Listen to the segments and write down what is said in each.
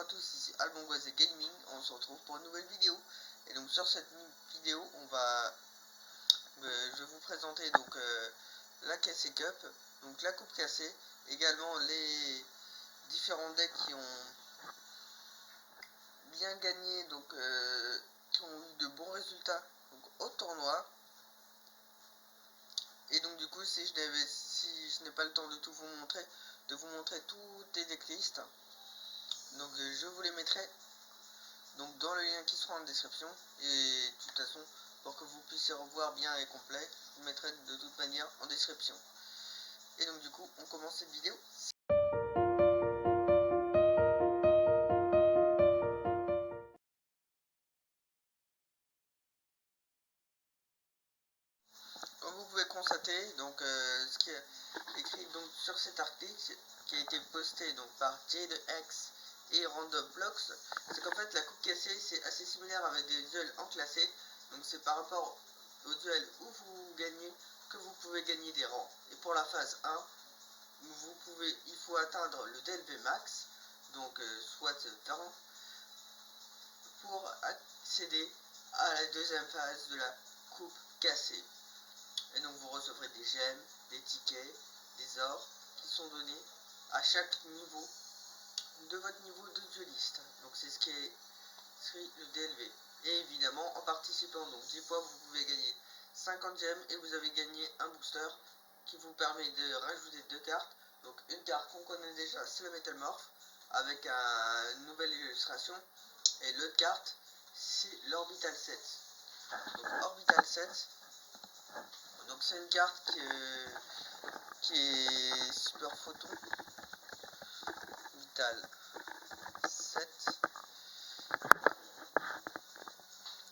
à tous, ici Albongoise Gaming, on se retrouve pour une nouvelle vidéo. Et donc sur cette vidéo, je vais vous présenter donc la cassée cup, donc la coupe cassée, également les différents decks qui ont bien gagné, donc qui ont eu de bons résultats donc, au tournoi. Et donc du coup, si je n'ai pas le temps de tout vous montrer, toutes les decklists, donc je vous les mettrai donc dans le lien qui sera en description, et de toute façon pour que vous puissiez revoir bien et complet, je vous mettrai de toute manière en description. Et donc du coup on commence cette vidéo. Comme vous pouvez constater, donc ce qui est écrit donc sur cet article qui a été posté donc par J2X et Random Blocks, c'est qu'en fait la coupe cassée c'est assez similaire avec des duels enclassés. Donc c'est par rapport au duel où vous gagnez que vous pouvez gagner des rangs. Et pour la phase 1, il faut atteindre le DLV max, donc soit 20, pour accéder à la deuxième phase de la coupe cassée. Et donc vous recevrez des gemmes, des tickets, des ors qui sont donnés à chaque niveau de votre niveau de dueliste. Donc c'est ce qui est écrit le DLV. Et évidemment en participant donc 10 fois vous pouvez gagner 50 gemmes et vous avez gagné un booster qui vous permet de rajouter 2 cartes. Donc une carte qu'on connaît déjà, c'est le Metal Morph avec une nouvelle illustration, et l'autre carte c'est l'Orbital 7. Donc Orbital 7, donc c'est une carte qui est super photon vital 7.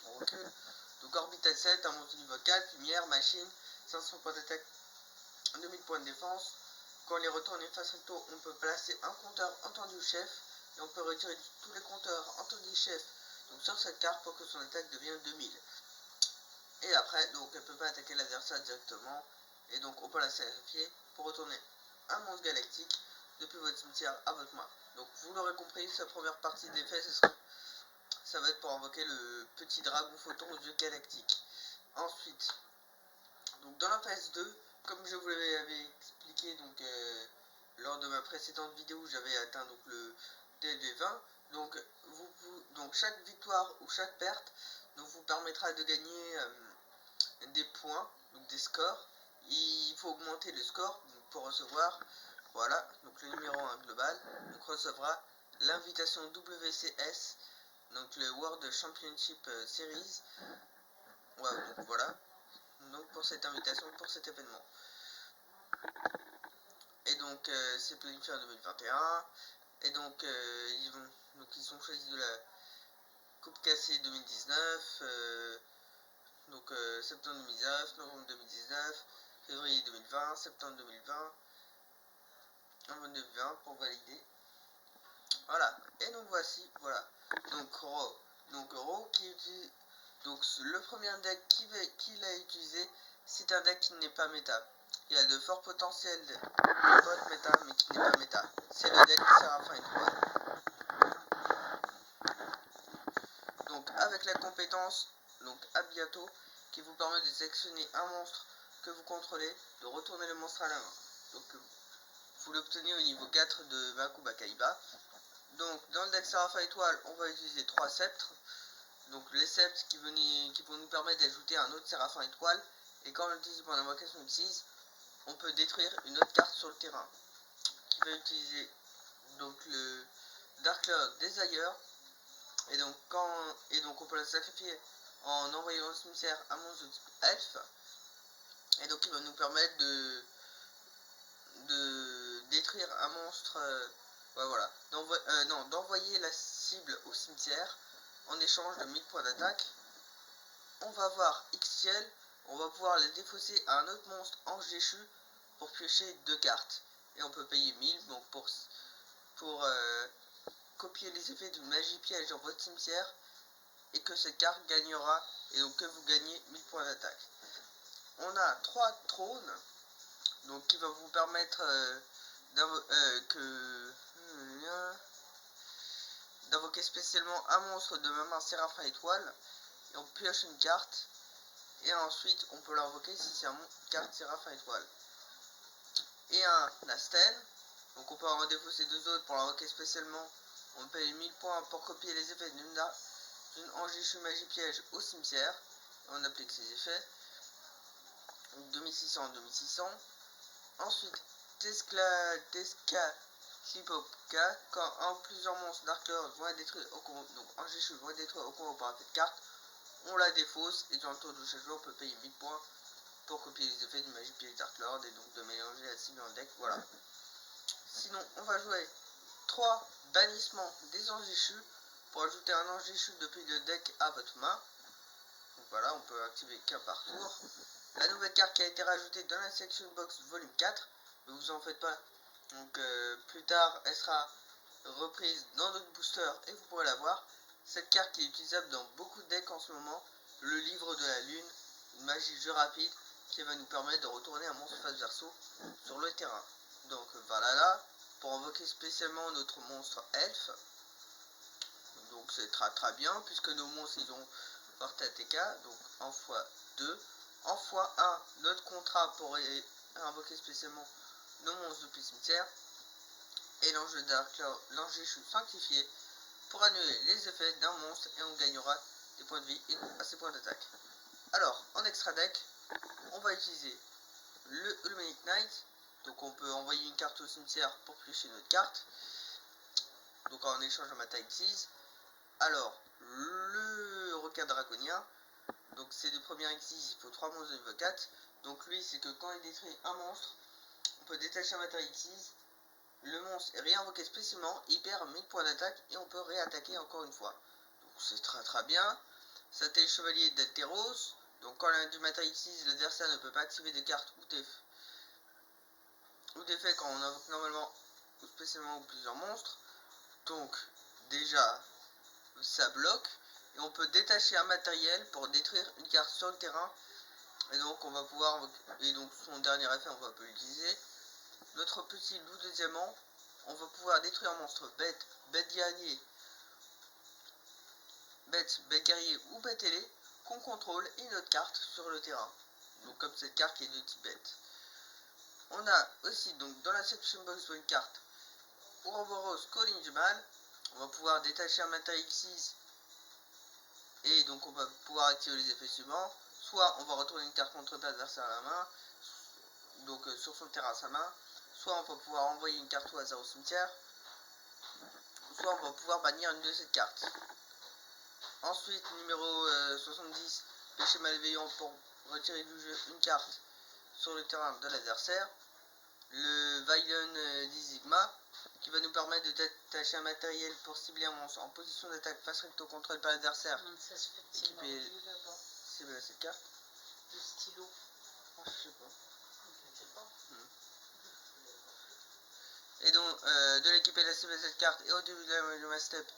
On recule. Donc Orbital 7, un monstre niveau 4, lumière, machine, 500 points d'attaque, 2000 points de défense. Quand les retourne face recto, on peut placer un compteur entendu chef, et on peut retirer tous les compteurs entendu chef donc sur cette carte pour que son attaque devienne 2000. Et après, donc elle peut pas attaquer l'adversaire directement, et donc on peut la sacrifier pour retourner un monstre galactique depuis votre cimetière à votre main. Donc vous l'aurez compris, sa première partie d'effet, ça va être pour invoquer le petit dragon photon aux yeux galactiques. Ensuite, donc dans la phase 2, comme je vous l'avais expliqué donc lors de ma précédente vidéo, j'avais atteint donc le DLV 20. Donc chaque victoire ou chaque perte donc vous permettra de gagner des points, donc des scores. Il faut augmenter le score pour recevoir, voilà, donc le numéro 1 global, donc recevra l'invitation WCS, donc le World Championship Series. Ouais, donc voilà, donc pour cette invitation, pour cet événement. Et donc c'est planifié en 2021. Et donc ils sont choisis de la coupe cassée 2019, septembre 2019, novembre 2019, février 2020, septembre 2020, novembre 2020 pour valider. Voilà. Et donc voici, voilà. Donc Ro qui utilise, donc le premier deck qu'il a utilisé, c'est un deck qui n'est pas méta. Il a de forts potentiels de bot méta, mais qui n'est pas méta. C'est le deck Séraphin Étoile. Donc avec la compétence donc à bientôt, qui vous permet de sélectionner un monstre que vous contrôlez, de retourner le monstre à la main. Donc vous l'obtenez au niveau 4 de Bakuba Kaiba. Donc dans le deck Séraphin Étoile, on va utiliser 3 sceptres. Donc les sceptres qui vont nous permettre d'ajouter un autre Séraphin Étoile. Et quand on l'utilise pour l'invocation de 6, on peut détruire une autre carte sur le terrain. Qui va utiliser donc le Dark Lord Desire. Et donc on peut la sacrifier en envoyant au cimetière un monstre de type elfe. Et donc il va nous permettre de détruire un monstre, ouais, voilà, d'envoyer la cible au cimetière en échange de 1000 points d'attaque. On va voir Ixtiel, on va pouvoir les défausser à un autre monstre ange déchu pour piocher 2 cartes. Et on peut payer 1000 donc pour copier les effets de magie piège dans votre cimetière, et que cette carte gagnera, et donc que vous gagnez 1000 points d'attaque. On a 3 trônes, donc qui va vous d'invoquer spécialement un monstre de ma main Séraphin Étoile. Et on pioche une carte. Et ensuite on peut l'invoquer si c'est une carte Séraphin Étoile. Et un Nasten. Donc on peut en défausser deux autres pour l'invoquer spécialement. On paye 1000 points pour copier les effets d'une Anjichu Magie Piège au cimetière. Et on applique ces effets. Donc 2600, 2600. Ensuite, Tescalipoca, quand un ou plusieurs monstres Dark Lord vont être détruits au combo, donc Anjichu vont être détruits au combo par effet de carte, on la défausse et dans le tour de chaque joueur on peut payer 1000 points pour copier les effets du Magie Piège Dark Lord et donc de mélanger la cible dans le deck, voilà. Sinon, on va jouer 3 bannissements des Anjichu pour ajouter un Anjichu depuis le deck à votre main. Donc voilà, on peut activer qu'un par tour. La nouvelle carte qui a été rajoutée dans la section box volume 4, ne vous en faites pas. Donc plus tard, elle sera reprise dans notre booster et vous pourrez la voir. Cette carte qui est utilisable dans beaucoup de decks en ce moment, le livre de la lune, une magie jeu rapide qui va nous permettre de retourner un monstre face verso sur le terrain. Donc voilà là, pour invoquer spécialement notre monstre elfe. Donc c'est très bien puisque nos monstres ils ont porté ATK, donc en x2. En x1, notre contrat pour invoquer spécialement nos monstres depuis cimetière. Et l'enjeu l'Anjichu sanctifié pour annuler les effets d'un monstre et on gagnera des points de vie et à ses points d'attaque. Alors, en extra deck, on va utiliser le Ulmanic Knight. Donc on peut envoyer une carte au cimetière pour piocher notre carte. Donc en échange de ma taille 6. Alors, le requin draconien. Donc c'est le premier exige, il faut 3 monstres de niveau 4. Donc lui c'est que quand il détruit un monstre, on peut détacher un matériel 6. Le monstre est réinvoqué spécialement, il perd 1000 points d'attaque et on peut réattaquer encore une fois. Donc c'est très bien. Ça le chevalier d'Alteros. Donc quand l'un du matériel 6, l'adversaire ne peut pas activer de carte ou d'effet quand on invoque normalement ou spécialement plusieurs monstres. Donc déjà ça bloque. Et on peut détacher un matériel pour détruire une carte sur le terrain. Et donc on va pouvoir, et donc son dernier effet on va pas l'utiliser. Notre petit loup de diamant, on va pouvoir détruire un monstre bête, bête guerrier ou bête ailé qu'on contrôle et notre carte sur le terrain. Donc comme cette carte qui est de type bête. On a aussi donc dans la section box une carte Ouroboros Colline du Mal. On va pouvoir détacher un matériel 6. Et donc on va pouvoir activer les effets suivants. Soit on va retourner une carte contre l'adversaire à la main, donc sur son terrain à sa main. Soit on va pouvoir envoyer une carte au hasard au cimetière. Soit on va pouvoir bannir une de ces cartes. Ensuite, numéro 70, péché malveillant pour retirer du jeu une carte sur le terrain de l'adversaire. Le Violon d'Izigma, qui va nous permettre de détacher un matériel pour cibler un monstre en position d'attaque face recto contrôle par l'adversaire. Équipé cible cette carte. Le stylo. Ah, je sais pas. Je sais pas. Et donc de l'équiper la cible de cette carte et au début de ma step,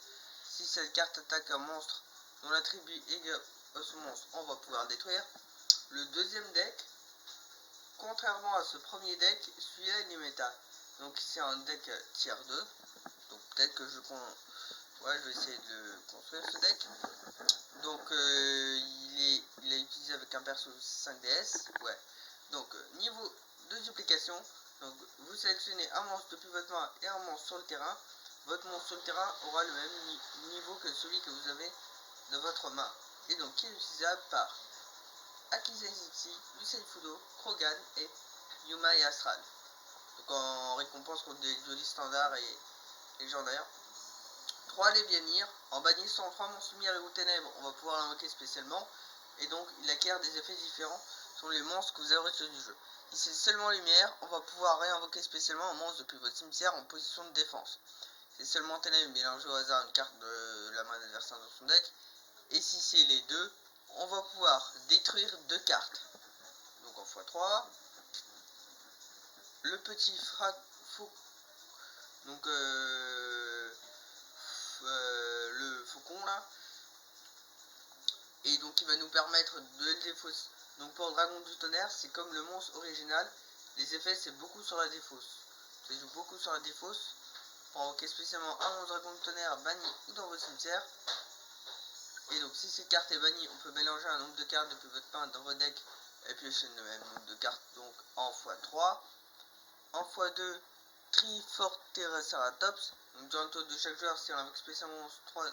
si cette carte attaque un monstre dont l'attribut est égal à ce monstre, on va pouvoir le détruire. Le deuxième deck, contrairement à ce premier deck, celui-là il est méta. Donc c'est un deck tier 2. Donc peut-être que je vais essayer de construire ce deck. Donc il est utilisé avec un perso 5DS. Ouais. Donc niveau de duplication. Donc vous sélectionnez un monstre depuis votre main et un monstre sur le terrain. Votre monstre sur le terrain aura le même niveau que celui que vous avez de votre main. Et donc qui est utilisable par Akiza Zixi, Lucien Fudo, Krogan et Yuma et Astral. Donc en récompense contre des jolis standards et légendaires. 3 Lévianir, en bannissant 3 monstres lumière et ou ténèbres, on va pouvoir l'invoquer spécialement. Et donc il acquiert des effets différents sur les monstres que vous avez reçus du jeu. Si c'est seulement lumière, on va pouvoir réinvoquer spécialement un monstre depuis votre cimetière en position de défense. Si c'est seulement ténèbres, mélanger au hasard une carte de la main d'adversaire dans son deck. Et si c'est les deux, on va pouvoir détruire 2 cartes. Donc en x3. Le petit donc le faucon là. Et donc il va nous permettre de défausser. Donc pour le dragon du tonnerre, c'est comme le monstre original. Les effets c'est beaucoup sur la défausse. Ça joue beaucoup sur la défausse. pour invoquer spécialement un monstre dragon de tonnerre banni ou dans votre cimetière. Et donc si cette carte est bannie, on peut mélanger un nombre de cartes depuis votre main dans votre deck et piocher le même nombre de cartes, donc en x3. En x2, Triforceratops. Donc durant le tour de chaque joueur, si on invoque spécialement 3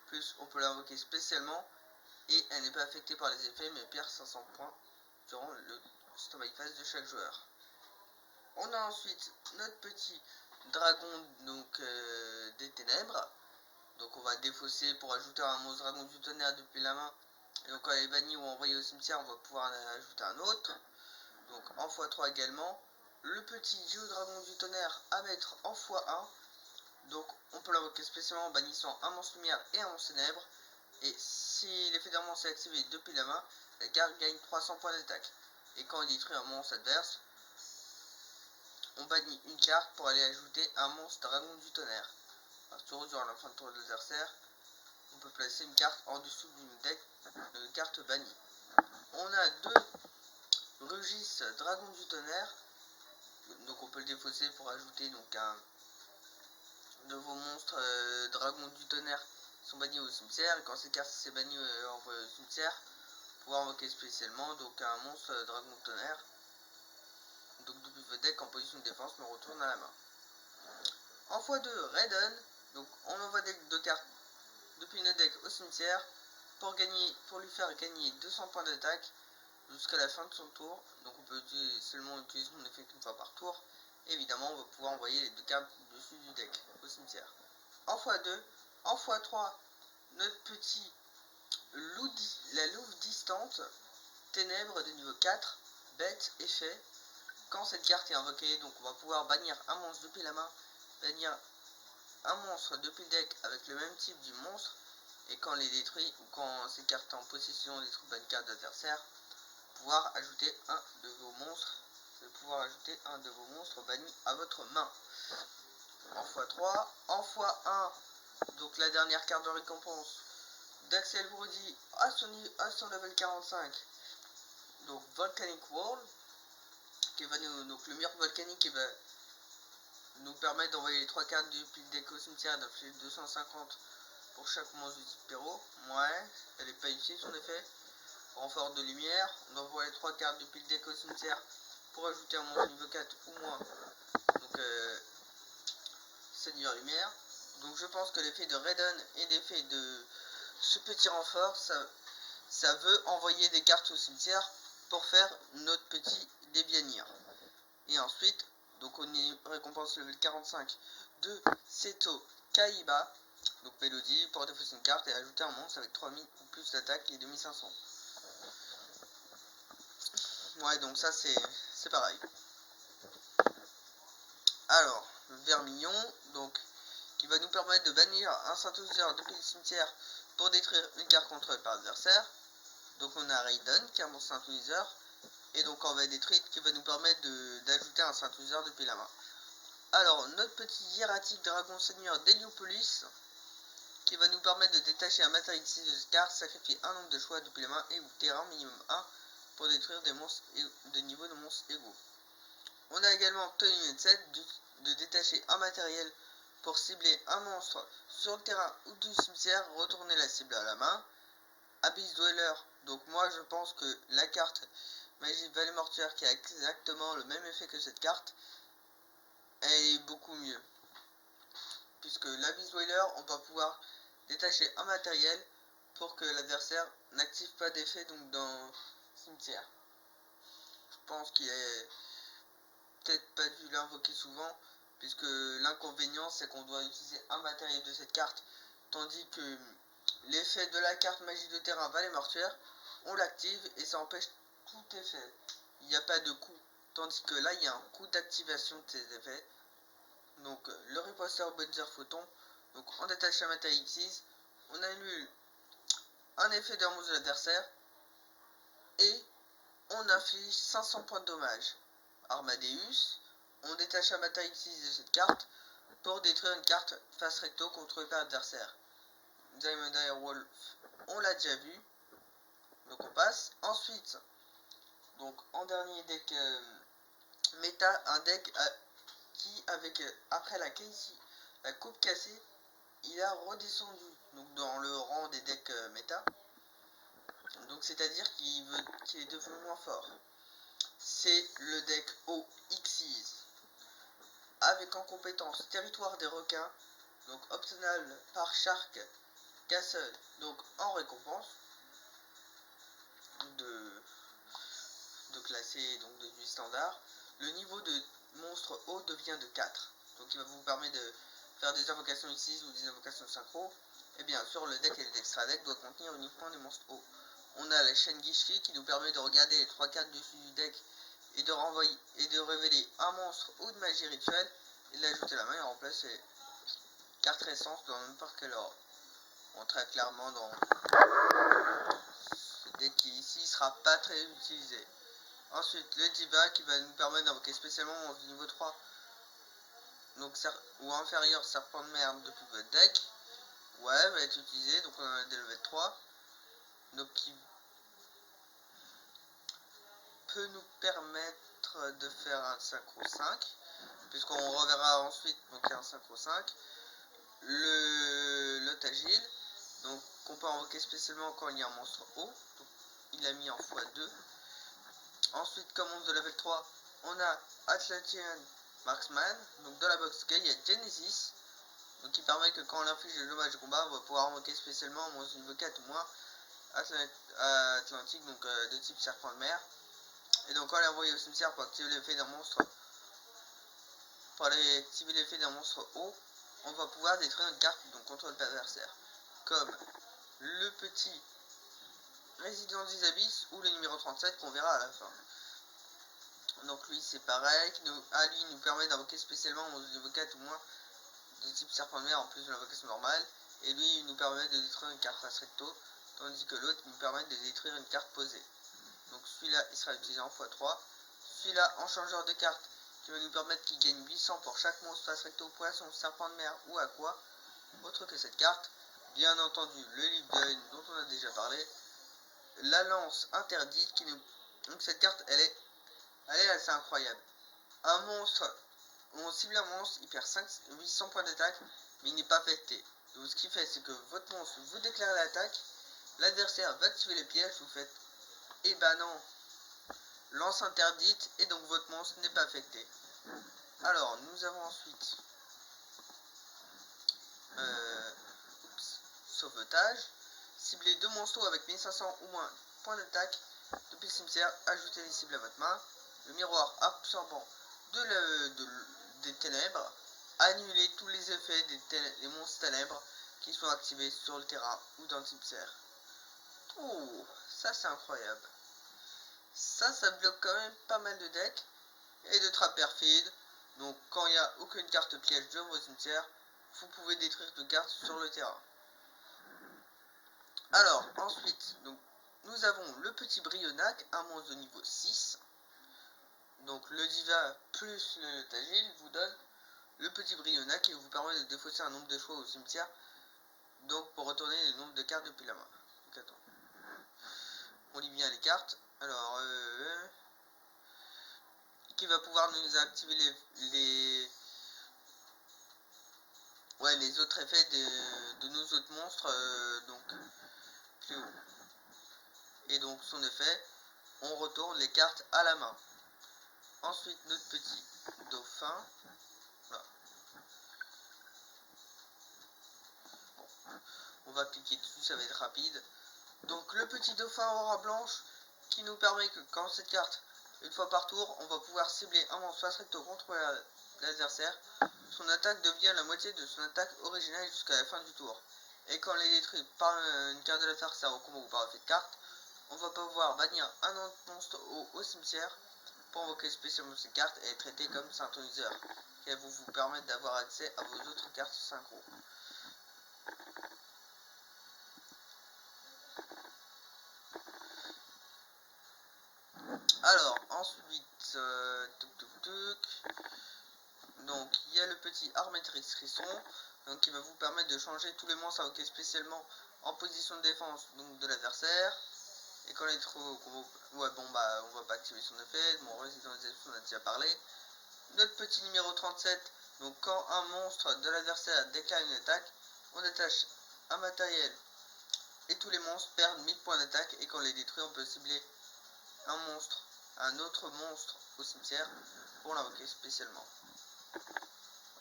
plus, on peut l'invoquer spécialement. Et elle n'est pas affectée par les effets, mais perd 500 points durant le standby phase de chaque joueur. On a ensuite notre petit dragon donc des ténèbres. Donc on va défausser pour ajouter un monstre dragon du tonnerre depuis la main. Et donc quand elle est bannie ou envoyée au cimetière, on va pouvoir en ajouter un autre. Donc en x3 également. Le petit Géodragon du tonnerre à mettre en x1. Donc on peut l'invoquer spécialement en bannissant un monstre lumière et un monstre ténèbres. Et si l'effet d'un monstre est activé depuis la main, la carte gagne 300 points d'attaque. Et quand on détruit un monstre adverse, on bannit une carte pour aller ajouter un monstre dragon du tonnerre. Toujours durant la fin de tour de l'adversaire, on peut placer une carte en dessous d'une deck de cartes bannies. On a deux Rugis dragon du tonnerre. Donc on peut le défausser pour ajouter donc un de vos monstres dragons du tonnerre sont bannis au cimetière. Et quand ces cartes s'est bannie envoyées au cimetière, pouvoir invoquer spécialement donc un monstre dragon de tonnerre. Donc depuis votre deck en position de défense me retourne à la main. En x2, Redon. Donc on envoie deux cartes depuis notre deck au cimetière pour lui faire gagner 200 points d'attaque jusqu'à la fin de son tour. Donc on peut seulement utiliser mon effet qu'une fois par tour. Et évidemment on va pouvoir envoyer les deux cartes dessus du deck au cimetière. En x2, en x3, notre petit la louve distante, ténèbres de niveau 4, bête, effet. Quand cette carte est invoquée, donc on va pouvoir bannir un monstre depuis la main, bannir un monstre depuis le deck avec le même type du monstre, et quand on les détruit ou quand ces cartes en possession des troupes bannes cartes d'adversaire, pouvoir ajouter un de vos monstres bannis à votre main. En x3, en x1, donc la dernière carte de récompense d'Axel Brody à son level 45, donc Volcanic Wall, qui va donc le mur volcanique qui va nous permettre d'envoyer les 3 cartes depuis le deck au cimetière et d'infliger 250 pour chaque monstre du type Péro. Ouais, elle est pas utile son effet. Renfort de lumière, on envoie les 3 cartes depuis le deck au cimetière pour ajouter un monstre niveau 4 ou moins. Donc Seigneur Lumière. Donc je pense que l'effet de Redon et l'effet de ce petit renfort, ça veut envoyer des cartes au cimetière pour faire notre petit Débianir. Et ensuite, donc on y récompense level 45 de Seto Kaiba, donc Mélodie, pour défausser une carte et ajouter un monstre avec 3000 ou plus d'attaque et 2500. Ouais, donc ça c'est pareil. Alors, le Vermillon, donc qui va nous permettre de bannir un synthétiseur depuis le cimetière pour détruire une carte contrôlée par l'adversaire. Donc on a Raiden qui est un monstre synthétiseur, et donc on va détruire qui va nous permettre d'ajouter un synthétiseur depuis la main. Alors notre petit hiératique dragon seigneur d'Héliopolis qui va nous permettre de détacher un matériel de cette carte, sacrifier un nombre de choix depuis la main et ou terrain minimum 1 pour détruire des monstres de niveau de monstres égaux. On a également Tony Mindset de détacher un matériel pour cibler un monstre sur le terrain ou du cimetière, retourner la cible à la main. Abyss Dweller, donc moi je pense que la carte Magie Vallée Mortuaire qui a exactement le même effet que cette carte est beaucoup mieux. Puisque l'Abyss Dweller, on va pouvoir détacher un matériel pour que l'adversaire n'active pas d'effet donc dans le cimetière. Je pense qu'il est peut-être pas dû l'invoquer souvent, puisque l'inconvénient c'est qu'on doit utiliser un matériel de cette carte, tandis que l'effet de la carte Magie de terrain Vallée Mortuaire, on l'active et ça empêche tout effet. Il n'y a pas de coup, tandis que là il y a un coup d'activation de ces effets. Donc le riposteur Bunzer Photon, donc on détache un matériel X6, on annule un effet d'un monstre de l'adversaire et on inflige 500 points de dommage. Armadeus, on détache un matériel X6 de cette carte pour détruire une carte face recto contrôlée par l'adversaire. Diamond Dire Wolf, on l'a déjà vu, donc on passe. Ensuite, donc en dernier deck méta, un deck qui avec après la Casey la coupe cassée, il a redescendu donc dans le rang des decks méta. Donc c'est-à-dire qu'il est devenu moins fort. C'est le deck OXIS avec en compétence Territoire des requins, donc optional par Shark Castle, donc en récompense de classer donc du standard. Le niveau de monstre haut devient de 4, donc il va vous permettre de faire des invocations X6 ou des invocations synchro. Et bien sûr le deck et le extra deck doit contenir uniquement des monstres hauts. On a la chaîne Guichki qui nous permet de regarder les 3 cartes dessus du deck et de renvoyer et de révéler un monstre ou de magie rituelle et de l'ajouter à la main et remplacer carte essence dans n'importe quel ordre. Bon, très clairement dans ce deck qui ici sera pas très utilisé. Ensuite le Diva qui va nous permettre d'invoquer spécialement monstre niveau 3 donc ou inférieur serpent de merde depuis votre deck. Ouais, va être utilisé, donc on en a des level 3. Donc qui peut nous permettre de faire un synchro 5. Puisqu'on reverra ensuite, donc il y a un synchro 5. Le Tagile, donc qu'on peut invoquer spécialement quand il y a un monstre haut. Donc, il a mis en x2. Ensuite, comme monstre de level 3, on a Atlantean Marksman. Donc dans la box il y a Genesis. Donc qui permet que quand on inflige le dommage de combat, on va pouvoir invoquer spécialement un monstre niveau 4 ou moins Atlantique, donc de type serpent de mer. Et donc quand on l'envoie au cimetière pour activer l'effet d'un monstre, haut, on va pouvoir détruire une carte donc contre l'adversaire, comme le petit Résident des Abysses ou le numéro 37 qu'on verra à la fin. Donc lui c'est pareil, lui nous permet d'invoquer spécialement un monstre niveau 4 ou moins de type serpent de mer en plus de l'invocation normale, et lui il nous permet de détruire une carte face recto, tandis que l'autre nous permet de détruire une carte posée. Donc celui-là il sera utilisé en x3. Celui-là en changeur de carte qui va nous permettre qu'il gagne 800 pour chaque monstre face recto, poisson, serpent de mer ou aqua, autre que cette carte. Bien entendu le livre d'œil dont on a déjà parlé, la lance interdite qui nous... Donc cette carte elle est assez incroyable. Un monstre, on cible un monstre, il perd 800 points d'attaque, mais il n'est pas affecté. Donc ce qu'il fait c'est que votre monstre vous déclare l'attaque, l'adversaire va activer les pièges, vous faites et bah non, lance interdite, et donc votre monstre n'est pas affecté. Alors nous avons ensuite sauvetage, cibler 2 monstres avec 1500 ou moins points d'attaque depuis le cimetière, ajoutez les cibles à votre main. Le miroir absorbant des ténèbres, annuler tous les effets des monstres ténèbres qui sont activés sur le terrain ou dans le cimetière. Oh, ça c'est incroyable. Ça bloque quand même pas mal de decks et de trappes perfides. Donc quand il n'y a aucune carte piège dans vos cimetières, vous pouvez détruire de cartes sur le terrain. Alors ensuite, donc, nous avons le petit Brionac, un monstre de niveau 6. Donc le Diva plus le Tagile vous donne le petit Brionac qui vous permet de défausser un nombre de choix au cimetière. Donc pour retourner le nombre de cartes depuis la main. Donc attends. On lit bien les cartes. Alors qui va pouvoir nous activer les autres effets de nos autres monstres, donc plus haut. Et donc son effet, on retourne les cartes à la main. Ensuite notre petit dauphin. Voilà. Bon. On va cliquer dessus, ça va être rapide. Donc le petit dauphin aura blanche qui nous permet que quand cette carte, une fois par tour, on va pouvoir cibler un monstre face recto contre l'adversaire. Son attaque devient la moitié de son attaque originale jusqu'à la fin du tour. Et quand elle est détruite par une carte de l'adversaire au combo ou par effet de carte, on va pouvoir bannir un autre monstre au cimetière pour invoquer spécialement ces cartes et être traité comme synthoniseur, qui va vous permettre d'avoir accès à vos autres cartes synchro. Alors ensuite, donc il y a le petit Armatrice Frisson, donc qui va vous permettre de changer tous les monstres invoqués spécialement en position de défense donc de l'adversaire. Et quand il est trop ouais bon on va pas activer son effet. Bon, Résident des Abysses on a déjà parlé. Notre petit numéro 37 Donc quand un monstre de l'adversaire déclare une attaque, on détache un matériel et tous les monstres perdent 1000 points d'attaque, et quand on les détruit, on peut cibler un autre monstre au cimetière pour l'invoquer spécialement.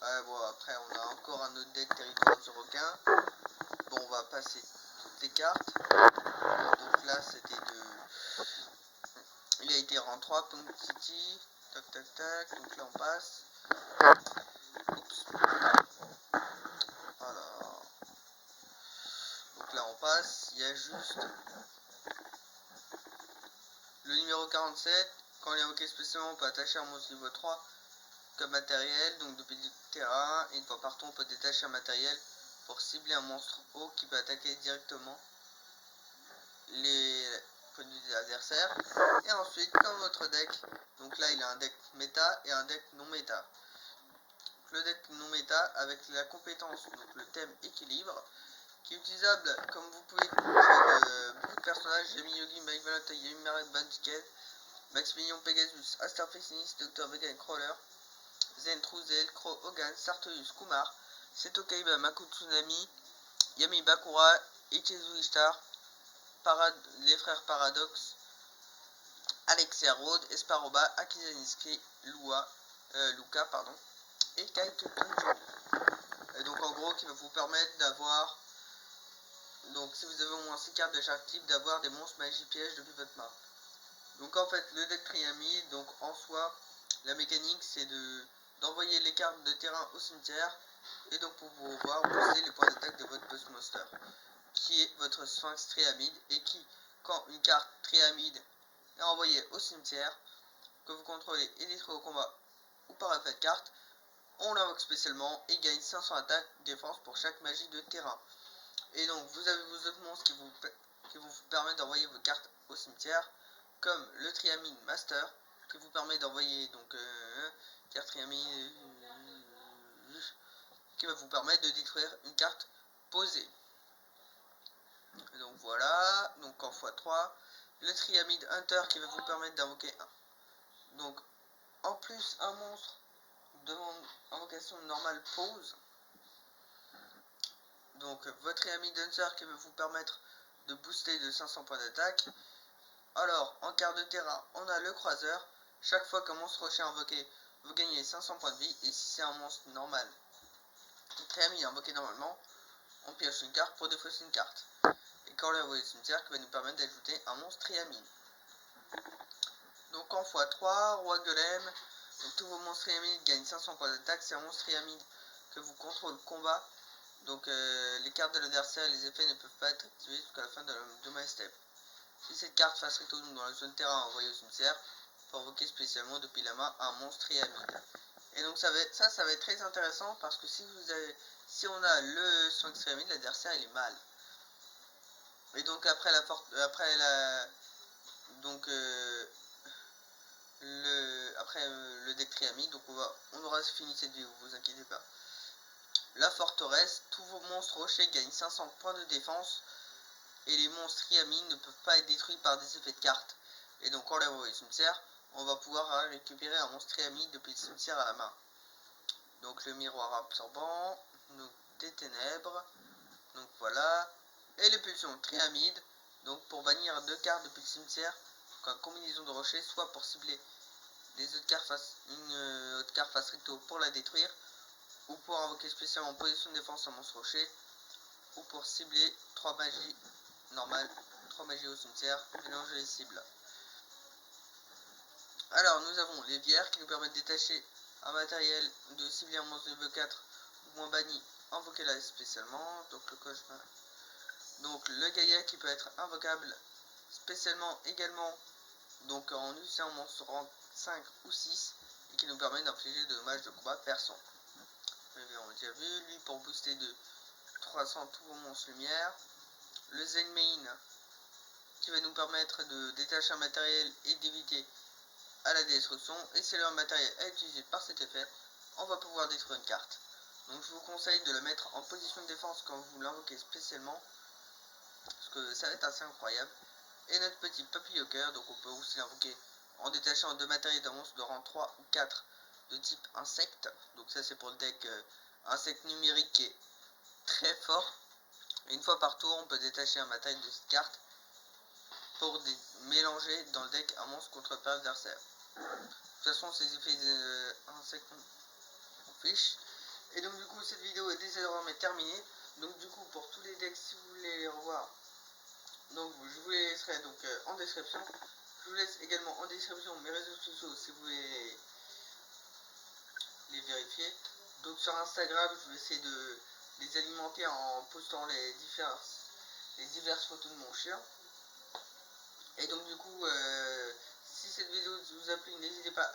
Ouais, bon, après on a encore un autre deck territoire du requin. Bon, on va passer toutes les cartes. Donc là c'était de... Il a été rang 3, Punk City. Tac tac tac. Donc là on passe. Oups. Alors. Donc là on passe. Il y a juste le numéro 47. Quand il est invoqué spécialement, on peut attacher un monstre niveau 3 comme matériel. Donc depuis le terrain. Et une fois par tour, on peut détacher un matériel pour cibler un monstre haut qui peut attaquer directement les produits des adversaires. Et ensuite, comme votre deck, donc là il a un deck méta et un deck non méta. Le deck non méta avec la compétence, donc le thème équilibre, qui est utilisable comme vous pouvez avec beaucoup de personnages: Jamie Yogi, Mike Valentine, Yami Maret, Bandiket, Max Minion, Pegasus, Asterfixinist, Dr. Vegan, Crawler, Zen, Truzel, Crow, Hogan, Sartorius, Kumar, Seto Kaiba, Mako Tsunami, Yami Bakura, Ichizu Ishtar, les frères Paradox, Alexia Road, Esparoba, Akizaniski, Luca, pardon, et quelques dungeons. Et donc en gros qui va vous permettre d'avoir, donc si vous avez au moins 6 cartes de chaque type, d'avoir des monstres magie pièges depuis votre main. Donc en fait le deck Triamide, donc en soi la mécanique c'est d'envoyer les cartes de terrain au cimetière, et donc pour pouvoir booster les points d'attaque de votre boss monster, qui est votre Sphinx Triamide, et qui, quand une carte Triamide est envoyée au cimetière, que vous contrôlez et détruit au combat ou par effet de carte, on l'invoque spécialement et gagne 500 attaques défense pour chaque magie de terrain. Et donc vous avez vos autres monstres qui vous permettent d'envoyer vos cartes au cimetière, comme le Triamine Master, qui vous permet d'envoyer donc carte Triamine, qui va vous permettre de détruire une carte posée. Et donc voilà, donc en x3, le Triamide Hunter qui va vous permettre d'invoquer donc en plus un monstre de invocation normale pause. Donc votre Triamide Hunter qui va vous permettre de booster de 500 points d'attaque. Alors en carte de terrain, on a le croiseur. Chaque fois qu'un monstre rocher est invoqué, vous gagnez 500 points de vie, et si c'est un monstre normal, Triamide invoqué normalement, on pioche une carte pour défausser une carte. Et quand on l'envoie au cimetière, qui va nous permettre d'ajouter un monstre Triamine. Donc en x3, Roi Golem. Donc tous vos monstres Triamide gagnent 500 points d'attaque. C'est un monstre Triamide que vous contrôlez combat. Donc les cartes de l'adversaire et les effets ne peuvent pas être activés jusqu'à la fin de my step. Si cette carte face recto dans la zone terrain envoyée au cimetière, faut invoquer spécialement depuis la main un monstre Triamide. Et donc ça va être très intéressant, parce que si on a le Sphinx Triamide, l'adversaire il est mal. Et donc après le deck Triamide, donc on aura fini cette vidéo, vous inquiétez pas. La forteresse, tous vos monstres rochers gagnent 500 points de défense, et les monstres Triamide ne peuvent pas être détruits par des effets de cartes. Et donc quand on les envoie au cimetière, on va pouvoir récupérer un monstre Triamide depuis le cimetière à la main. Donc le miroir absorbant, donc des ténèbres, donc voilà, et les pulsions Triamide, donc pour bannir 2 cartes depuis le cimetière, donc une combinaison de rochers, soit pour cibler une autre carte face recto pour la détruire, ou pour invoquer spécialement en position de défense un monstre rocher, ou pour cibler 3 magies normales, 3 magies au cimetière, mélanger les cibles. Alors nous avons les bières qui nous permettent de détacher un matériel, de cibler un monstre niveau 4 ou moins banni, invoquer la spécialement, donc le cauchemar. Donc le Gaïa qui peut être invocable spécialement également, donc en utilisant un monstre rang 5 ou 6, et qui nous permet d'infliger de dommages de combat perçants. On a déjà vu, lui pour booster de 300 tous vos monstres lumière. Le Zenmain qui va nous permettre de détacher un matériel et d'éviter à la destruction, et c'est le matériel à utiliser par cet effet, on va pouvoir détruire une carte. Donc je vous conseille de le mettre en position de défense quand vous l'invoquez spécialement, parce que ça va être assez incroyable. Et notre petit papilloqueur, donc on peut aussi l'invoquer en détachant 2 matériels d'un monstre de rang 3 ou 4 de type insecte. Donc ça c'est pour le deck insecte numérique qui est très fort. Et une fois par tour on peut détacher un matériel de cette carte pour mélanger dans le deck un monstre contre le adversaire. De toute façon ces effets insectes on fiche. Et donc du coup cette vidéo est désormais terminée. Donc du coup pour tous les decks, si vous voulez les revoir, donc je vous les laisserai donc en description. Je vous laisse également en description mes réseaux sociaux si vous voulez les vérifier. Donc sur Instagram je vais essayer de les alimenter en postant les diverses photos de mon chien. Et donc du coup si cette vidéo vous a plu, n'hésitez pas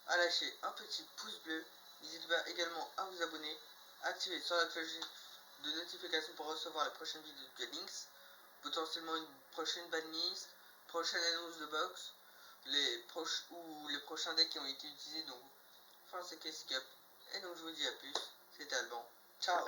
à lâcher un petit pouce bleu. N'hésitez pas également à vous abonner, activer sur la cloche de notification pour recevoir les prochaines vidéos de Links, potentiellement une prochaine banlist, prochaine annonce de box, les prochains decks qui ont été utilisés. Donc enfin c'est Cup. Et donc je vous dis à plus, c'était Alban, ciao.